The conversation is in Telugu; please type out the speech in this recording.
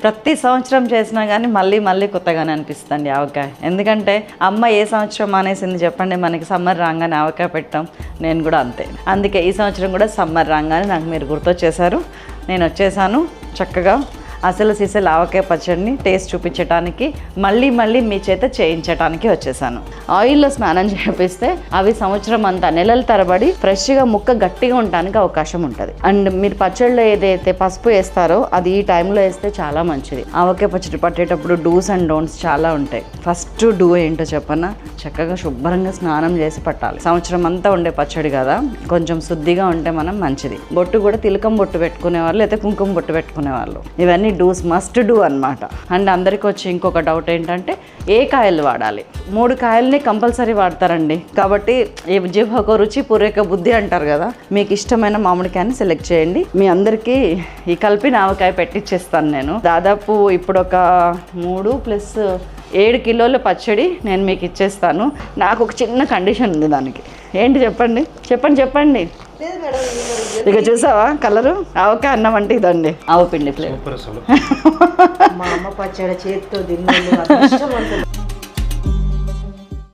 ప్రతి సంవత్సరం చేసినా కానీ మళ్ళీ మళ్ళీ కొత్తగానే అనిపిస్తుంది ఆవకాయ. ఎందుకంటే అమ్మ ఏ సంవత్సరం మానేసింది చెప్పండి, మనకి సమ్మర్ రాగానే ఆవకాయ పెట్టాం. నేను కూడా అంతే. అందుకే ఈ సంవత్సరం కూడా సమ్మర్ రాగానే నాకు మీరు గుర్తొచ్చేసారు. నేను వచ్చేసాను చక్కగా అసలు సిసలు ఆవకాయ పచ్చడిని టేస్ట్ చూపించడానికి, మళ్ళీ మళ్ళీ మీ చేత చేయించడానికి వచ్చేసాను. ఆయిల్లో స్నానం చేపిస్తే అవి సంవత్సరం అంతా నెలల తరబడి ఫ్రెష్గా ముక్క గట్టిగా ఉండడానికి అవకాశం ఉంటుంది. అండ్ మీరు పచ్చడిలో ఏదైతే పసుపు వేస్తారో అది ఈ టైంలో వేస్తే చాలా మంచిది. ఆవకాయ పచ్చడి పట్టేటప్పుడు డూస్ అండ్ డోంట్స్ చాలా ఉంటాయి. ఫస్ట్ డూ ఏంటో చెప్పన్నా, చక్కగా శుభ్రంగా స్నానం చేసి పట్టాలి. సంవత్సరం అంతా ఉండే పచ్చడి కదా, కొంచెం శుద్ధిగా ఉంటే మనం మంచిది. బొట్టు కూడా తిలకం బొట్టు పెట్టుకునేవాళ్ళు, అయితే కుంకుమ బొట్టు పెట్టుకునేవాళ్ళు. ఇవన్నీ డూస్ మస్ట్ డూ అనమాట. అండ్ అందరికి వచ్చి ఇంకొక డౌట్ ఏంటంటే ఏ కాయలు వాడాలి. 3 కాయల్ని కంపల్సరీ వాడతారండి. కాబట్టి జిహ్వకు రుచి పూర్వక బుద్ధి అంటారు కదా, మీకు ఇష్టమైన మామిడికాయని సెలెక్ట్ చేయండి. మీ అందరికీ ఈ కలిపిన ఆవకాయ పెట్టిచ్చేస్తాను నేను. దాదాపు ఇప్పుడు ఒక 3 + 7 కిలోల పచ్చడి నేను మీకు ఇచ్చేస్తాను. నాకు ఒక చిన్న కండిషన్ ఉంది దానికి. ఏంటి చెప్పండి చెప్పండి చెప్పండి. ఇక చూసావా కలరు, ఆవకాయ అన్నం అంటే ఇదండి, ఆవు పిండి ఫ్లేవర్. మా అమ్మ పచ్చడి చేతితో తిన్నాను.